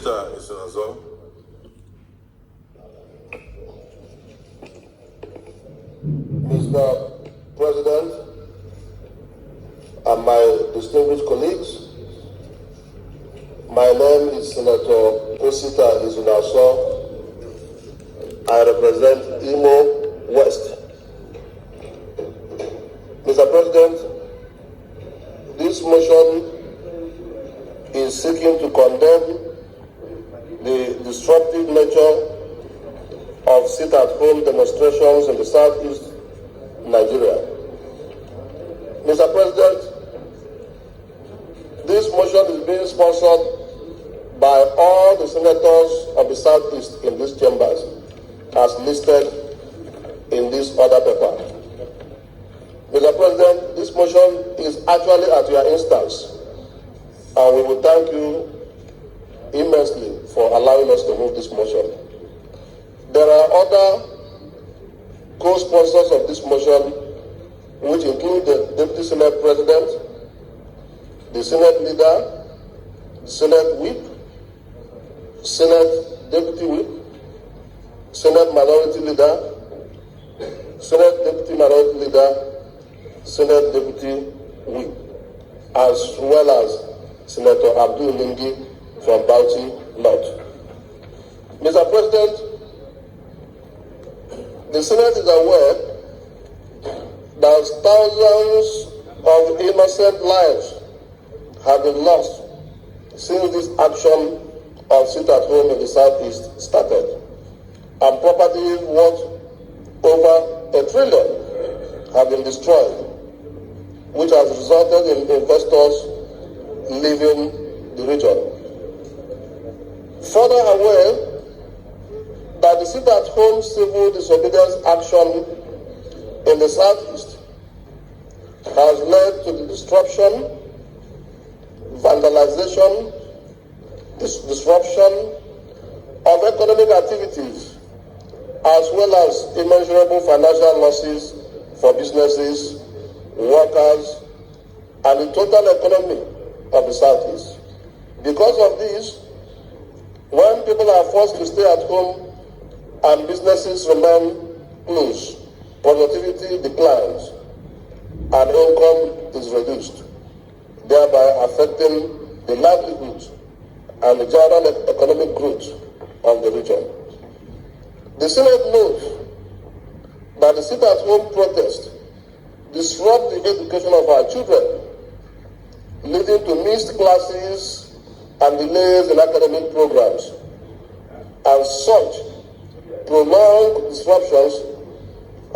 Osita Izunaso. Mr. President and my distinguished colleagues, my name is Senator Osita Izunaso. I represent Imo West. Mr. President, this motion is seeking to condemn the disruptive nature of sit-at-home demonstrations in the southeast Nigeria. Mr. President, this motion is being sponsored by all the senators of the southeast in these chambers, as listed in this other paper. Mr. President, this motion is actually at your instance, and we will thank you immensely for allowing us to move this motion. There are other co-sponsors of this motion, which include the Deputy Senate President, the Senate Leader, Senate Whip, Senate Deputy Whip, Senate Minority Leader, Senate Deputy Minority Leader, Senate Deputy Whip, as well as Senator Abdul Lingi from Bauchi North. Mr. President, the Senate is aware that thousands of innocent lives have been lost since this action of sit-at-home in the southeast started, and properties worth over $1 trillion have been destroyed, which has resulted in investors leaving the region. Further aware that the sit-at-home civil disobedience action in the southeast has led to the disruption, vandalization, disruption of economic activities, as well as immeasurable financial losses for businesses, workers, and the total economy of the southeast. Because of this, when people are forced to stay at home and businesses remain closed, productivity declines and income is reduced, thereby affecting the livelihood and the general economic growth of the region. The Senate notes that the sit-at-home protest disrupt the education of our children, leading to missed classes and delays in academic programs. And such prolonged disruptions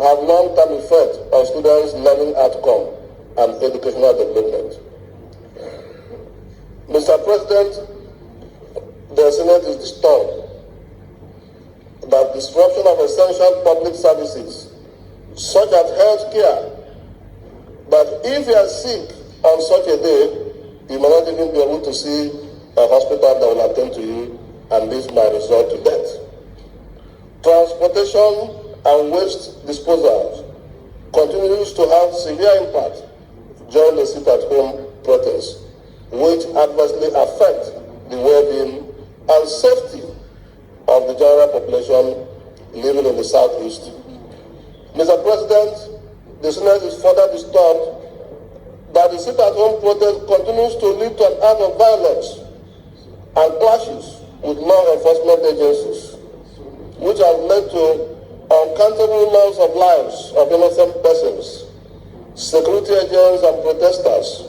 have long-term effect on students' learning outcome and educational development. Mr. President, the Senate is disturbed that disruption of essential public services, such as health care, that if you are sick on such a day, you may not even be able to see a hospital that will attend to you, and this might result to death. Transportation and waste disposal continues to have severe impact during the sit-at-home protests, which adversely affect the well-being and safety of the general population living in the southeast. Mr. President, the Senate is further disturbed that the sit-at-home protest continues to lead to an act of violence and clashes with law enforcement agencies, which have led to uncountable loss of lives of innocent persons, security agents, and protesters.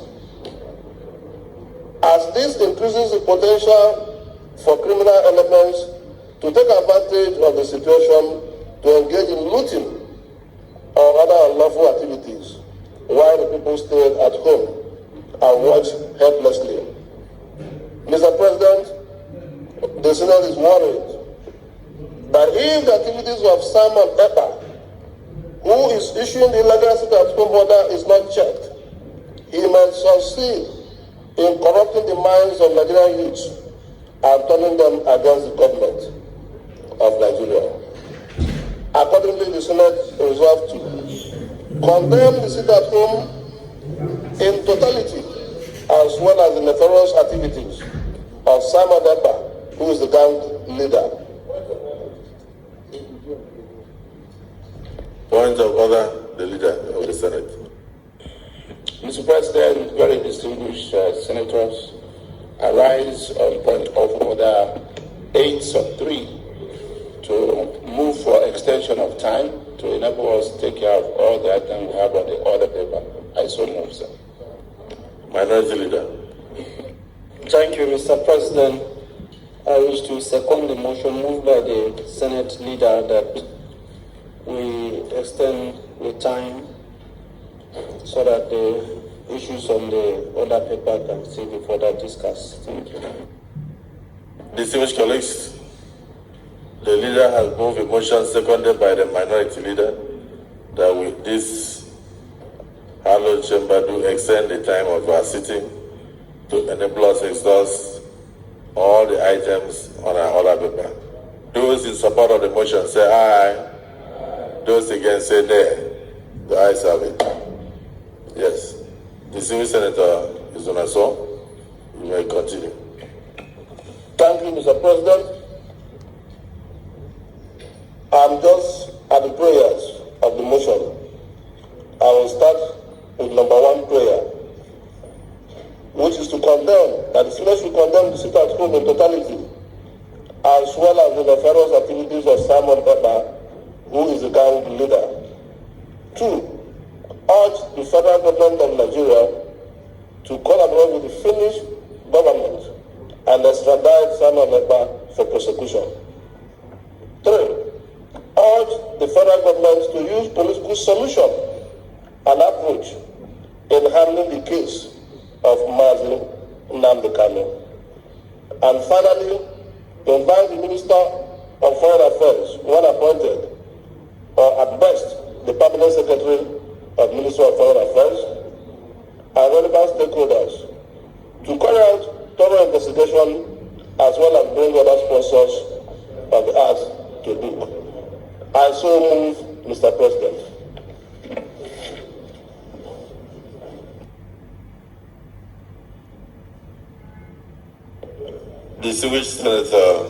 As this increases the potential for criminal elements to take advantage of the situation to engage in looting or other unlawful activities, while the people stay at home and watch helplessly. Mr. President, the Senate is worried that if the activities of Simon Ekpa, who is issuing the illegal sit-at-home order, is not checked, he may succeed in corrupting the minds of Nigerian youths and turning them against the government of Nigeria. Accordingly, the Senate resolved to condemn the sit-at-home in totality, as well as the nefarious activities of Simon Ekpa who is the gang leader. Point of order, the leader of the Senate. Mr. President, very distinguished senators, I rise on point of order 8/3 to move for extension of time to enable us to take care of all the items we have on the order paper. I so move, sir. Minority Leader. Thank you, Mr. President. I wish to second the motion moved by the Senate leader that we extend the time so that the issues on the order paper can still be further discussed. Thank you. Distinguished colleagues, the leader has moved a motion seconded by the minority leader that with this hallowed chamber do extend the time of our sitting to enable us to exhaust all the items on our order paper. Those in support of the motion say aye. Those against say nay. The ayes have it. Yes. Distinguished Senator Izunaso, you may continue. Thank you, Mr. President. I'm just at the prayers of the motion. I will start with number one prayer, which is to condemn, that the Senate should condemn the sit at home in totality, as well as the nefarious activities of Simon Pepper, who is the gang leader. 2, urge the federal government of Nigeria to collaborate with the Finnish government and extradite Simon Pepper for prosecution. 3, urge the federal government to use political solution and approach in handling the case of Mazi Kanu. And finally, invite the Minister of Foreign Affairs, when appointed, or at best, the Permanent Secretary of Ministry of Foreign Affairs, and relevant stakeholders to carry out thorough investigation as well as bring other sponsors of the act to book. I so move, Mr. President. Distinguished Senator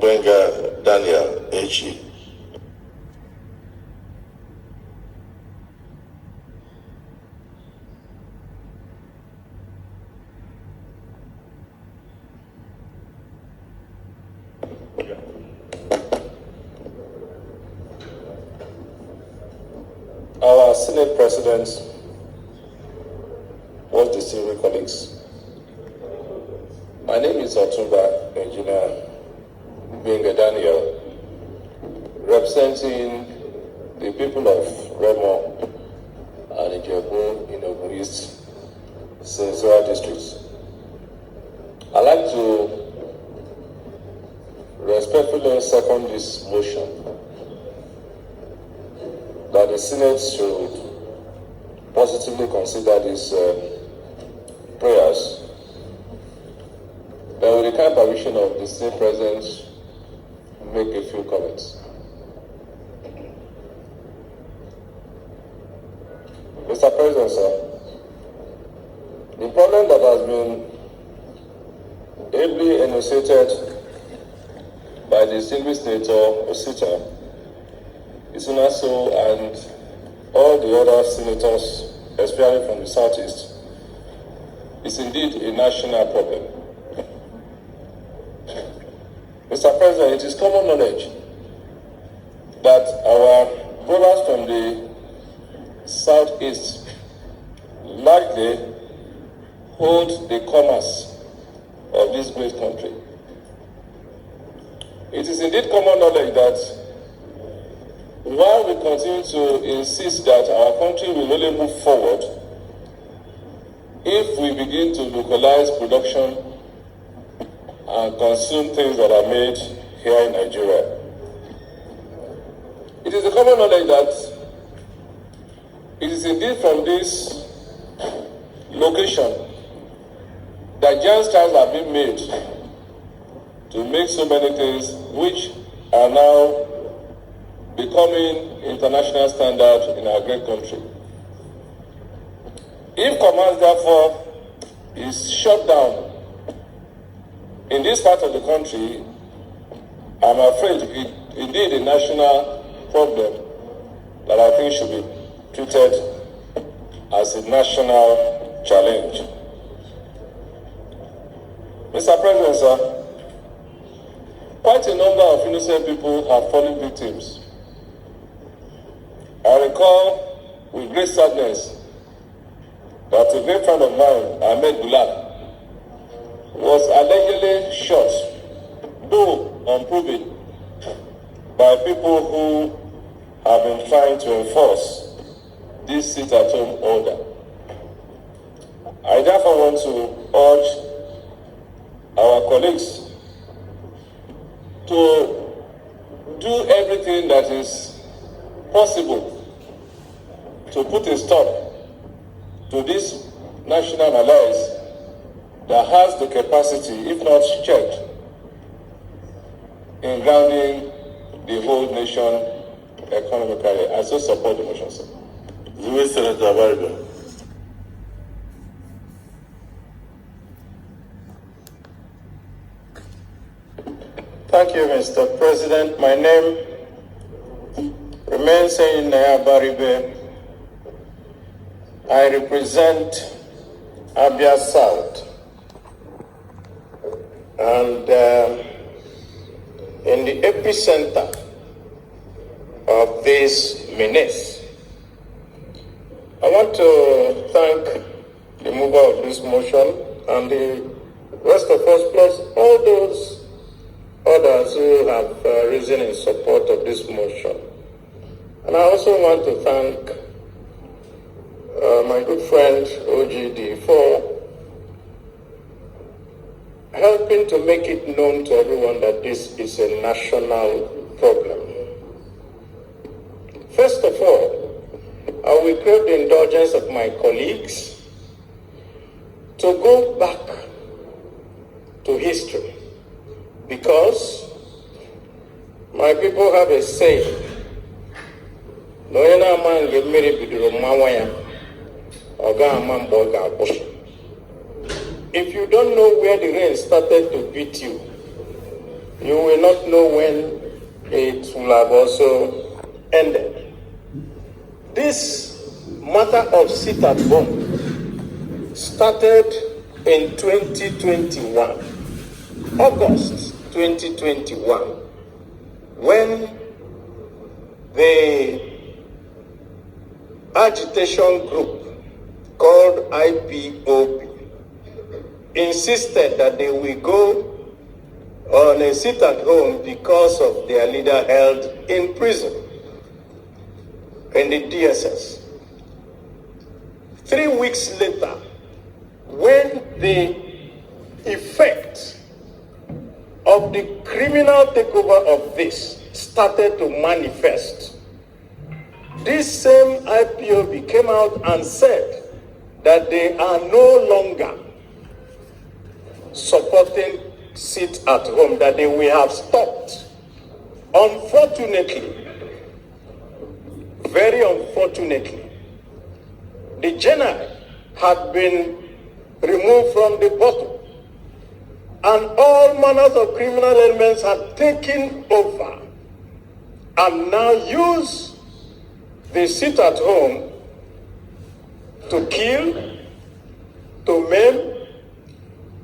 Benga Daniel H.E. Our Senate President, most distinguished colleagues, my name is Otumba Engineer Benga Daniel, representing the people of Remo and Ijebu in Ogun East, Ezea districts. I'd like to respectfully second this motion that the Senate should positively consider these prayers. Then with the kind permission of the Senate President, make a few comments. Mr. President, sir, the problem that has been ably enunciated by the distinguished Senator Osita, Izunaso, and all the other senators, especially from the Southeast, is indeed a national problem. Mr. President, it is common knowledge that our brothers from the Southeast largely hold the commerce of this great country. It is indeed common knowledge that while we continue to insist that our country will only move forward if we begin to localize production and consume things that are made here in Nigeria. It is a common knowledge that it is indeed from this location that giant strides have been made to make so many things which are now becoming international standard in our great country. If commerce, therefore, is shut down in this part of the country, I'm afraid it indeed a national problem that I think should be treated as a national challenge. Mr. President, sir, quite a number of innocent people have fallen victims. I recall with great sadness that a great friend of mine, Ahmed Gulak, was allegedly shot, though unproven, by people who have been trying to enforce this sit-at-home order. I therefore want to urge our colleagues to do everything that is possible to put a stop to this national malaise that has the capacity, if not strength, in grounding the whole nation economically. I still support the motion, sir. Senator Abaribe. Thank you, Mr. President. My name remains Enyinnaya Abaribe. I represent Abia South. And in the epicenter of this menace, I want to thank the mover of this motion and the rest of us, plus all those others who have risen in support of this motion. And I also want to thank my good friend Orji for helping to make it known to everyone that this is a national problem. First of all, I will crave the indulgence of my colleagues to go back to history, because my people have a saying, if you don't know where the rain started to beat you, you will not know when it will have also ended. This matter of sit at home started in 2021, August 2021, when the agitation group called IPOB insisted that they will go on a sit at home because of their leader held in prison in the DSS. 3 weeks later, when the effect of the criminal takeover of this started to manifest, this same IPOB came out and said that they are no longer supporting sit at home, that they will have stopped. Unfortunately, very unfortunately, the general had been removed from the bottle, and all manners of criminal elements had taken over and now use the sit at home to kill, to maim,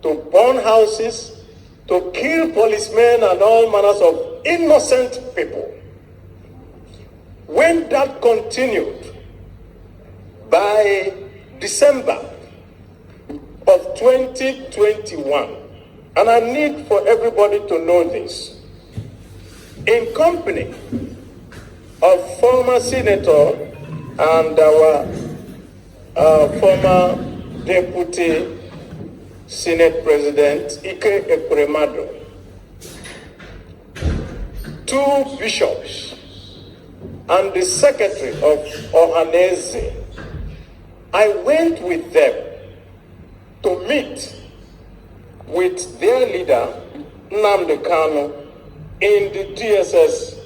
to burn houses, to kill policemen and all manners of innocent people. When that continued, by December of 2021, and I need for everybody to know this, in company of former senator and our former deputy Senate President Ike Ekwuremadu, 2 bishops, and the secretary of Ohaneze, I went with them to meet with their leader, Kanu, in the DSS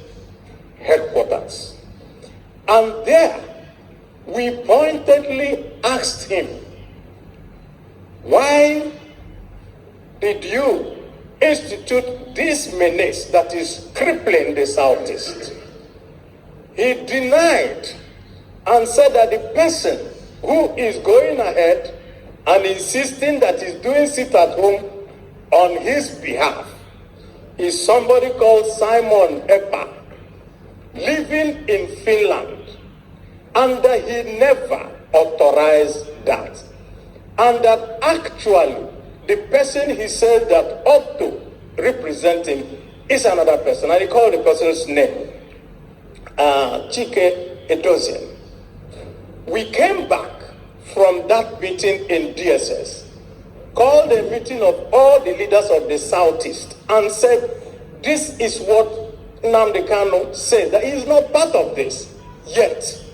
headquarters. And there, we pointedly asked him, why did you institute this menace that is crippling the Southeast. He denied and said that the person who is going ahead and insisting that he's doing sit at home on his behalf is somebody called Simon Epa, living in Finland, and that he never authorized that. And that actually the person he said that ought to represent him is another person. And he called the person's name Chike Edozian. We came back from that meeting in DSS, called a meeting of all the leaders of the Southeast and said, this is what Nnamdi Kanu said, that he is not part of this. Yet,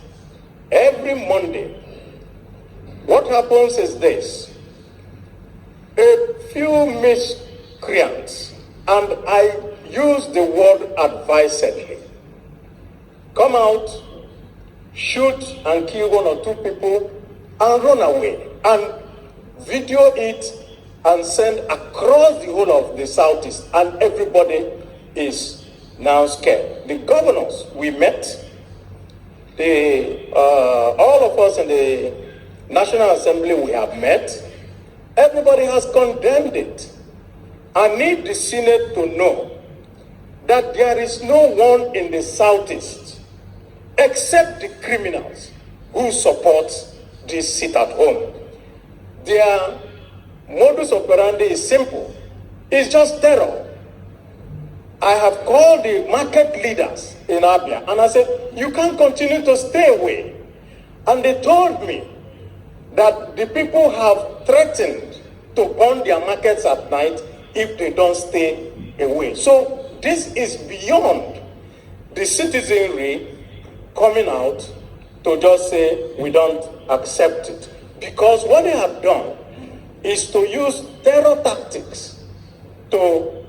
every Monday, what happens is this: a few miscreants, and I use the word advisedly, come out, shoot and kill one or two people, and run away, and video it and send across the whole of the Southeast, and everybody is now scared. The governors we met, all of us in the National Assembly we have met, everybody has condemned it. I need the Senate to know that there is no one in the Southeast except the criminals who support this sit at home. Their modus operandi is simple. It's just terror. I have called the market leaders in Abia and I said, you can't continue to stay away. And they told me that the people have threatened to burn their markets at night if they don't stay away. So this is beyond the citizenry coming out to just say we don't accept it. Because what they have done is to use terror tactics to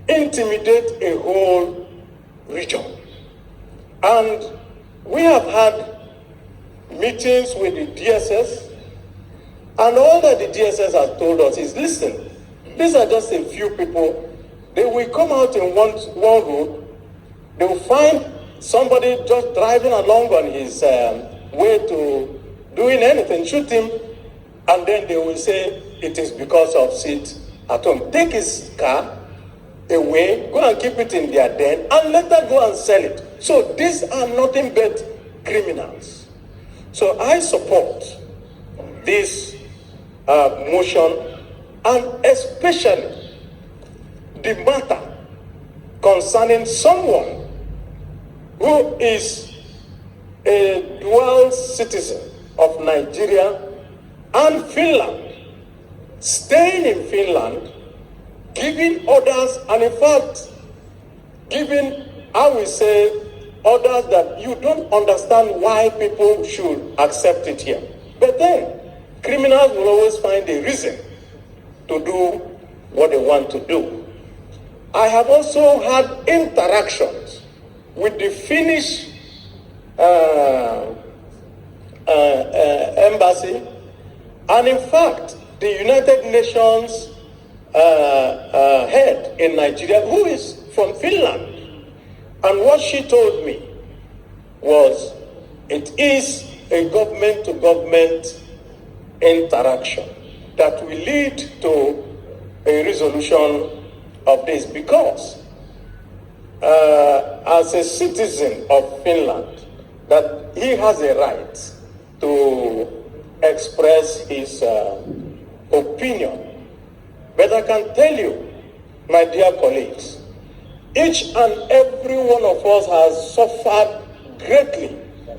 intimidate a whole region. And we have had meetings with the DSS, and all that the DSS has told us is, listen, these are just a few people. They will come out in one road, they will find somebody just driving along on his way to doing anything, shoot him, and then they will say it is because of sit at home. Take his car away, go and keep it in their den, and later go and sell it. So these are nothing but criminals. So I support this motion, and especially the matter concerning someone who is a dual citizen of Nigeria and Finland, staying in Finland, giving orders, and in fact, giving, I will say, orders that you don't understand why people should accept it here. But then, criminals will always find a reason to do what they want to do. I have also had interactions with the Finnish embassy, and in fact, the United Nations head in Nigeria, who is from Finland. And what she told me was, it is a government-to-government interaction that will lead to a resolution of this, because as a citizen of Finland, that he has a right to express his opinion. But I can tell you, my dear colleagues, each and every one of us has suffered greatly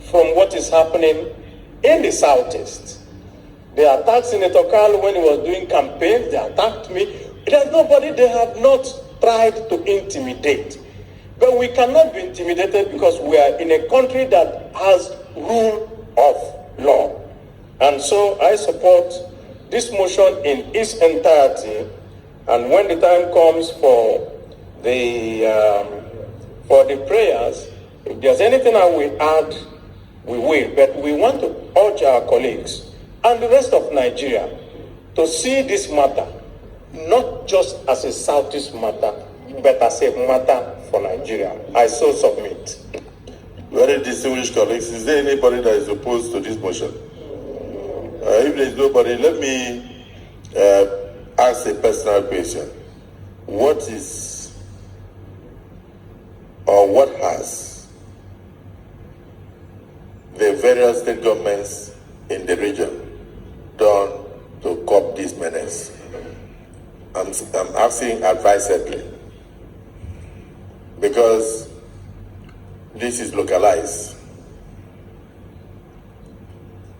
from what is happening in the Southeast. They attacked Senator Kalu when he was doing campaigns. They attacked me. There's nobody they have not tried to intimidate. But we cannot be intimidated because we are in a country that has rule of law. And so I support this motion in its entirety. And when the time comes for the prayers, if there's anything I will add, we will. But we want to urge our colleagues and the rest of Nigeria to see this matter not just as a Southeast matter, but as a matter for Nigeria. I so submit. Very distinguished colleagues, is there anybody that is opposed to this motion? If there is nobody, let me ask a personal question. What is, or what has the various state governments in the region done to curb this menace? I'm asking advisedly, because this is localized.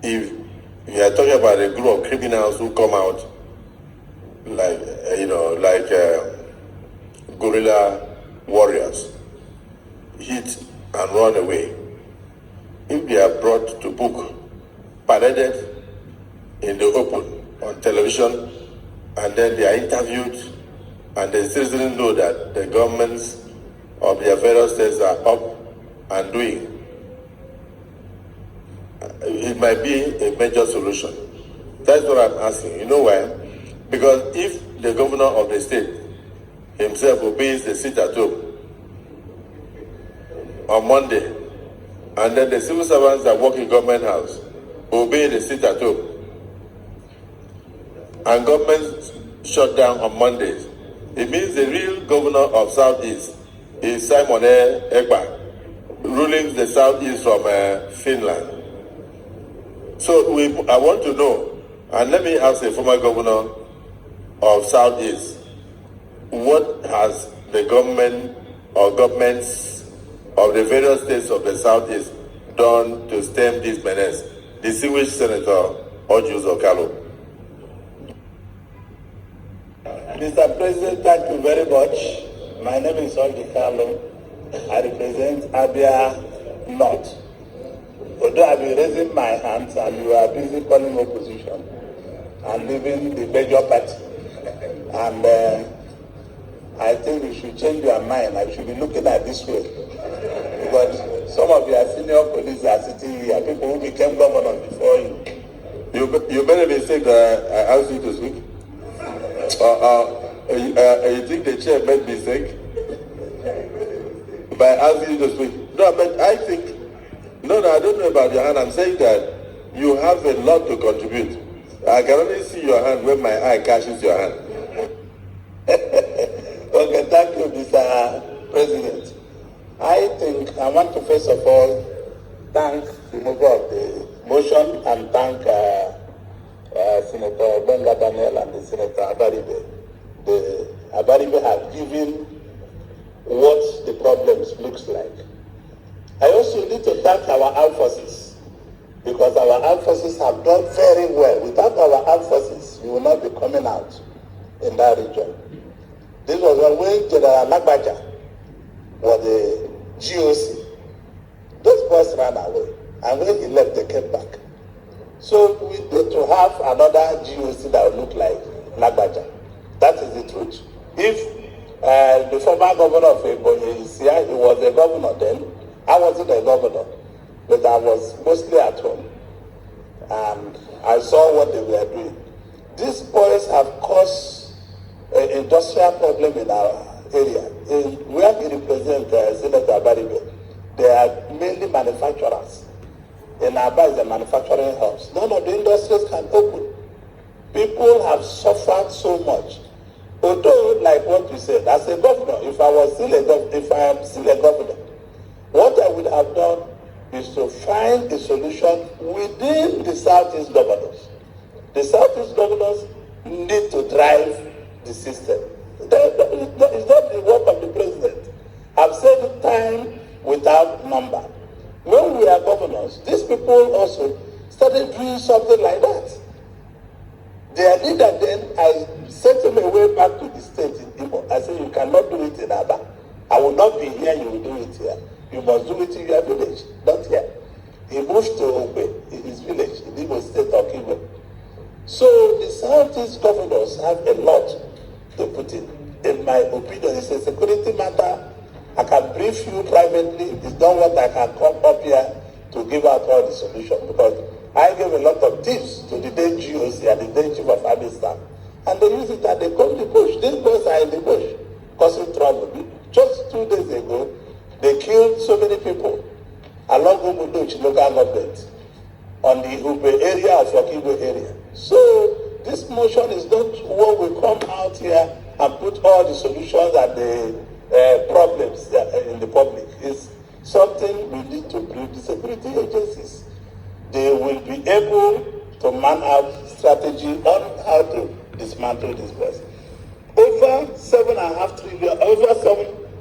If you are talking about a group of criminals who come out like, guerrilla warriors, hit and run away, if they are brought to book, paraded in the open on television, and then they are interviewed, and the citizens know that the governments of their various states are up and doing, it might be a major solution. That's what I'm asking. You know why? Because if the governor of the state himself obeys the sit at home on Monday, and then the civil servants that work in government house obey the sit at home, and government shut down on Mondays, it means the real governor of Southeast is Simon Ekpa, ruling the Southeast from Finland. So I want to know, and let me ask the former governor of Southeast, what has the government or governments of the various states of the Southeast done to stem this menace? Distinguished Senator Orji Kalu. Mr. President, thank you very much. My name is Orji Kalu. I represent Abia North. Although I've been raising my hands and you are busy calling opposition and leaving the major party. And I think you should change your mind. I should be looking at this way. Because some of your senior police are sitting here, people who became governor before you. You better mistake that I asked you to speak. You think the chair made mistake by asking you to speak? No, but I think, no, I don't know about your hand. I'm saying that you have a lot to contribute. I can only see your hand when my eye catches your hand. Okay, thank you, Mr. President. I think I want to first of all thank the mover of the motion and thank Senator Benga Daniel and the Senator Abaribe. The Abaribe have given what the problems looks like. I also need to thank our armed forces, because our armed forces have done very well. Without our armed forces, we will not be coming out in that region. This was when General Nagbaja was the GOC. Those boys ran away, and when he left, they came back. So we need to have another GOC that will look like Nagbaja. That is the truth. If the former governor of Ebonyi is here, he was a governor then. I wasn't a governor, but I was mostly at home. And I saw what they were doing. These boys have caused an industrial problem in our area. Where we represent Senator Abaribe, they are mainly manufacturers. In Abia is a manufacturing house. None of the industries can open. People have suffered so much. Although, like what you said, as a governor, if I am still a governor, what I would have done is to find a solution within the Southeast governors. The Southeast governors need to drive the system. It's not the work of the president. I've said it time without number. When we are governors, these people also started doing something like that. Their leader then, I sent him away back to the state in Igbo. I said, you cannot do it in Aba. I will not be here, you will do it here. You must do it in your village, not here. He moved to Umeh, in his village, in Igbo state of Igbo. So the Southeast governors have a lot to put in. In my opinion, it's a security matter. I can brief you privately. It's not what I can come up here to give out all the solutions, because I gave a lot of tips to the then GOC and the then Chief of Army Staff and they use it and they come to the bush. These boys are in the bush causing trouble. Just 2 days ago, they killed so many people along Umuduchi local government on the Ubah area of Okibo area. So this motion is not what we come out here and put all the solutions and the problems in the public. It's something we need to build the security agencies. They will be able to man out strategy on how to dismantle this place. Over 7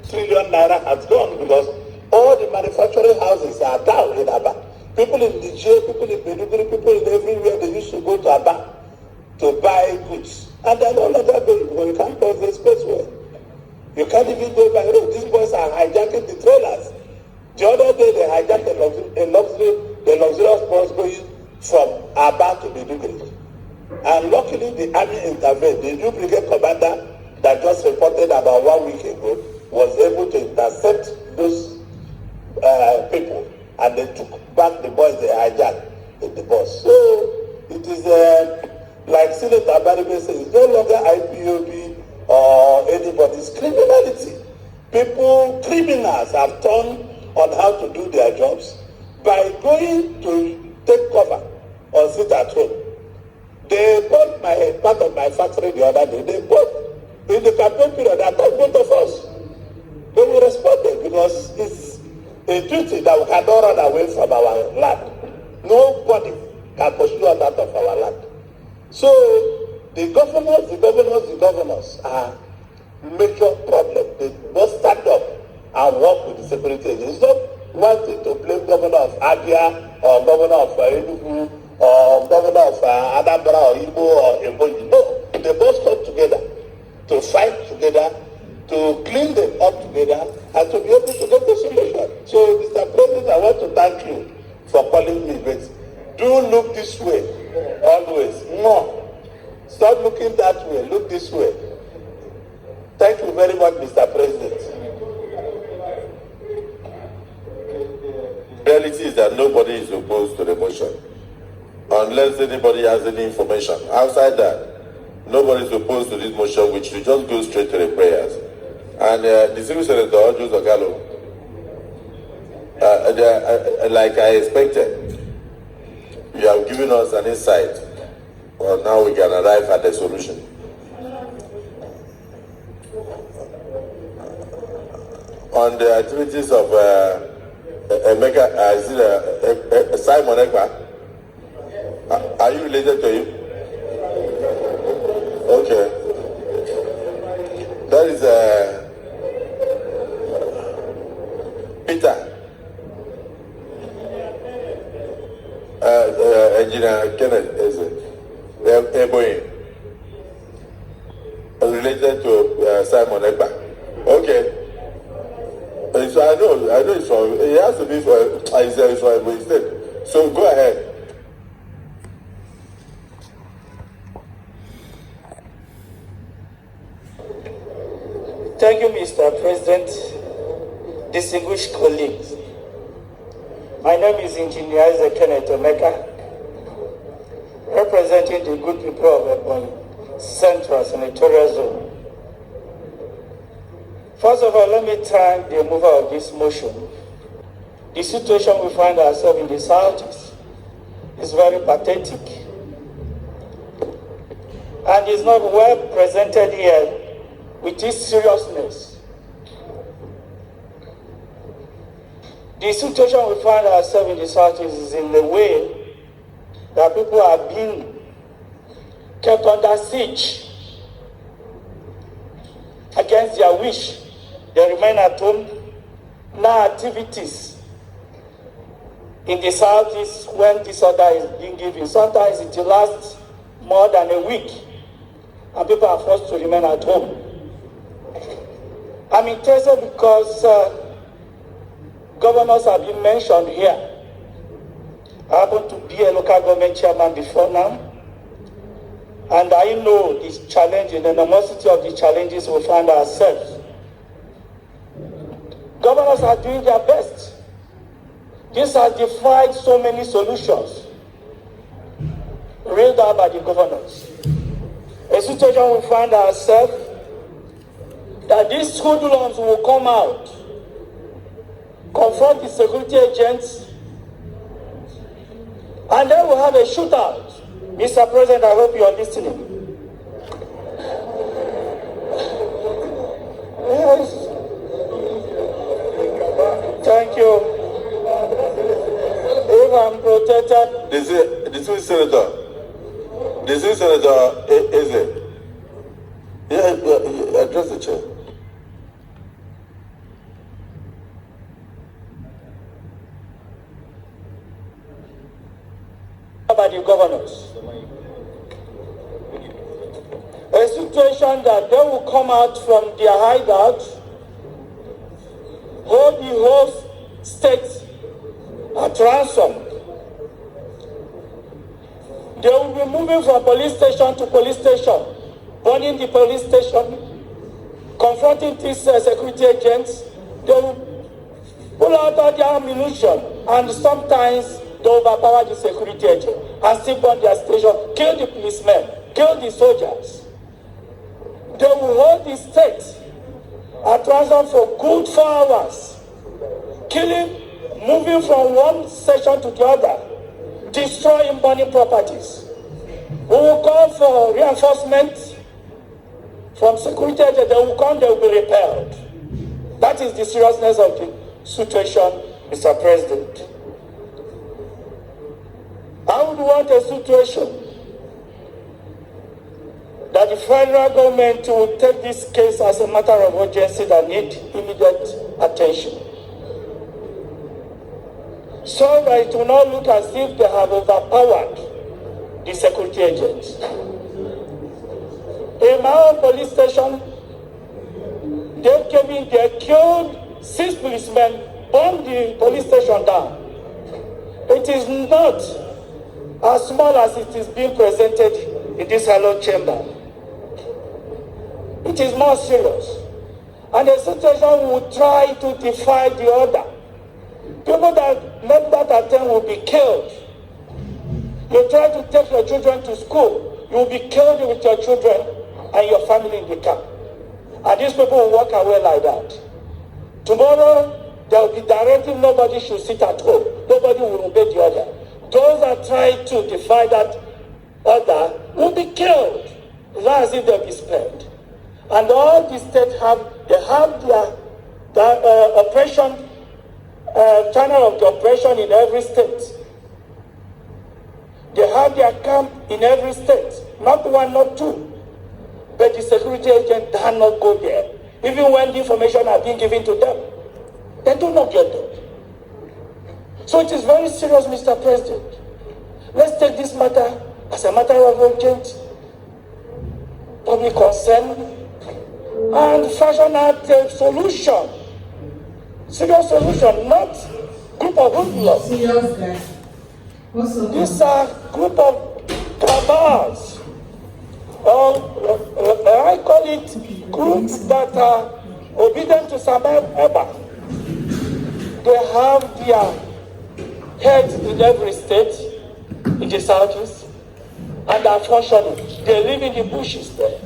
trillion naira has gone because all the manufacturing houses are down in Abia. People in Niger, people in Enugu, people in everywhere, they used to go to Abia to buy goods. And then all of that, you can't go the space well. You can't even go by road. These boys are hijacking the trailers. The other day, they hijacked the luxurious bus going from Abia to Enugu. And luckily, the army intervened. The new brigade commander that just reported about 1 week ago was able to intercept those people, and they took back the boys they hijacked in the bus. So it is like Senator Abaribe says, it's no longer IPOB or anybody's criminality. Criminals have turned on how to do their jobs by going to take cover or sit at home. They bought part of my factory the other day. They bought in the campaign period. I thought both of us. But we responded because it's a duty that we cannot run away from our land. Nobody can pursue us out of our land. So the governors are major problem. They must stand up and work with the security agencies. It's not one thing to blame governor of Abia or governor of Enugu or governor of Anambra or Igbo or Ebonyi. No, they must come together to fight together, to clean them up together, and to be able to get the solution. So, Mr. President, I want to thank you for calling me, but do look this way, always. No, stop looking that way, look this way. Thank you very much, Mr. President. The reality is that nobody is opposed to the motion, unless anybody has any information. Outside that, nobody is opposed to this motion, which will just go straight to the prayers. And the civil senator, Orji, Kalu, like I expected, you have given us an insight. Well, now we can arrive at the solution. On the activities of Emeka, Simon Ekpa, are you related to him? Okay. That is Peter. Engineer Kenneth Ebonyi. Related to Simon Ekpa. Okay. So I know it's from, it has to be for Ezea, for Ebonyi State. So go ahead. Thank you, Mr. President, distinguished colleagues. My name is Engineer Kenneth Emeka, representing the good people of Ebonyi Central Senatorial Zone. First of all, let me thank the mover of this motion. The situation we find ourselves in the Southeast is very pathetic and is not well presented here with this seriousness. The situation we find ourselves in the Southeast is in the way that people are being kept under siege against their wish. They remain at home. No activities in the Southeast when this order is being given. Sometimes it lasts more than a week and people are forced to remain at home. I'm interested because governors have been mentioned here. I happen to be a local government chairman before now, and I know this challenge and the enormity of the challenges we find ourselves. Governors are doing their best. This has defied so many solutions railed out by the governors. a situation we find ourselves that these hoodlums will come out, confront the security agents, and then we'll have a shootout. Mr. President, I hope you are listening. Yes. Thank you. If I'm protected. This is Senator. This is Senator Ezea. Yeah, address the chair. By the governors. A situation that they will come out from their hideout, hold the whole state at ransom. They will be moving from police station to police station, burning the police station, confronting these security agents. They will pull out all their ammunition, and sometimes they overpower the security agent and still burn their station, kill the policemen, kill the soldiers. They will hold the state at ransom for good 4 hours, killing, moving from one section to the other, destroying, burning properties. We will call for reinforcement from security agents. They will come, they will be repelled. That is the seriousness of the situation, Mr. President. I would want a situation that the federal government will take this case as a matter of urgency that needs immediate attention, so that it will not look as if they have overpowered the security agents. In my own police station, they came in, they killed 6 policemen, burned the police station down. It is not as small as it is being presented in this hallowed chamber. It is more serious. And the situation will try to defy the order. People that make that attempt will be killed. You try to take your children to school, you will be killed with your children and your family in the car. And these people will walk away like that. Tomorrow, there will be directive nobody should sit at home. Nobody will obey the order. Those that try to defy that order will be killed. It's not as if they'll be spared. And all the states have their operation, channel of the operation in every state. They have their camp in every state, not 1, not 2. But the security agent dare not go there. Even when the information are being given to them, they do not get there. So it is very serious, Mr. President. Let's take this matter as a matter of urgent public concern and fashion out a solution. Serious solution, not group of hoodlums. These are group of cabals. I call it groups that are obedient to Eba. They have their heads in every state in the southeast, and are functioning. They live in the bushes there.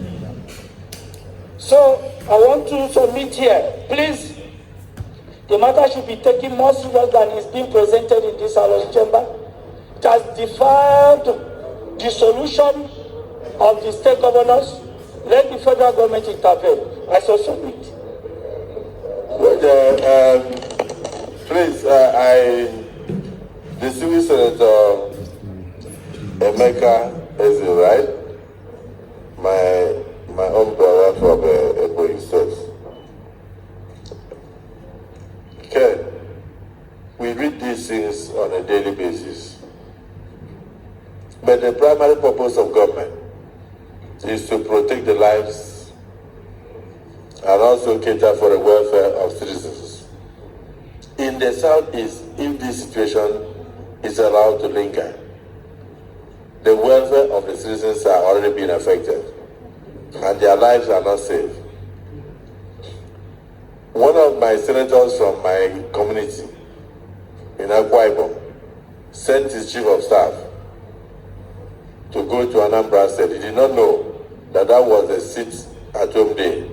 So I want to submit here, please, the matter should be taken more serious than is being presented in this House chamber. It has defied the solution of the state governors. Let the federal government intervene. I so submit. Please, the civil senator Emeka is right. My own brother from Ebonyi State. Okay, we read these things on a daily basis. But the primary purpose of government is to protect the lives and also cater for the welfare of citizens. In the southeast, if this situation is allowed to linger, the welfare of the citizens are already being affected and their lives are not safe. One of my senators from my community in Akwa Ibom sent his chief of staff to go to Anambra State. He did not know that was a sit-at-home day.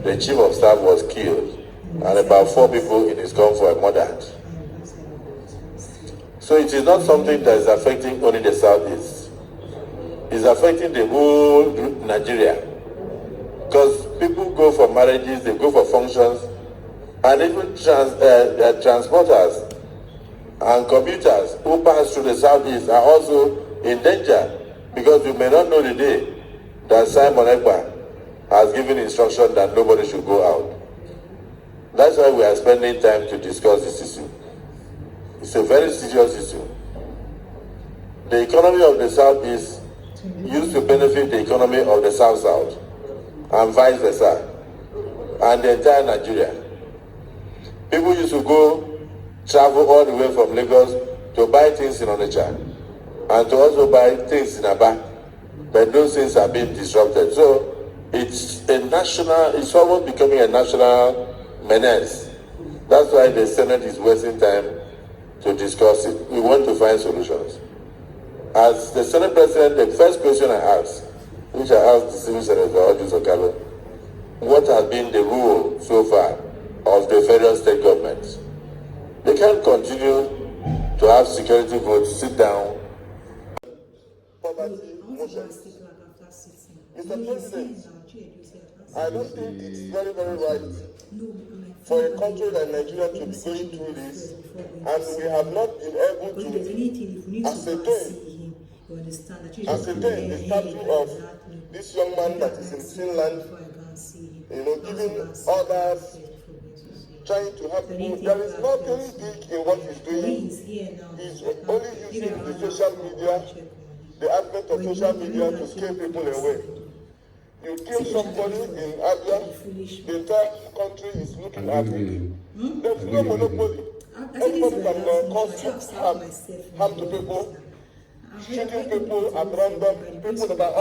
The chief of staff was killed, and about 4 people in his convoy murdered. So it is not something that is affecting only the southeast. It's affecting the whole Nigeria. Because people go for marriages, they go for functions, and even transporters and commuters who pass through the southeast are also in danger, because you may not know the day that Simon Ekpa has given instruction that nobody should go out. That's why we are spending time to discuss this issue. It's a very serious issue. The economy of the southeast used to benefit the economy of the south-south, and vice versa, and the entire Nigeria. People used to travel all the way from Lagos to buy things in Onitsha, and to also buy things in Abia, but those things are being disrupted. So it's almost becoming a national menace. That's why the Senate is wasting time to discuss it. We want to find solutions. As the Senate President, the first question I asked, which I asked the Civil Senator Orji Kalu, what has been the rule so far of the federal state governments? They can't continue to have security votes, sit down. Poverty motions. Mr. President, I don't think it's very, very right for a country like Nigeria to be going through this, and we have not been able to ascertain the status of this young man that is in Finland, giving others, trying to help people. There is nothing big in what he's doing. He's only using the social media, the advent of social media, to scare people away. You kill somebody in Abia, the entire country is looking at it. There's no monopoly. Everybody can cause harm to people, shooting people at random, people that are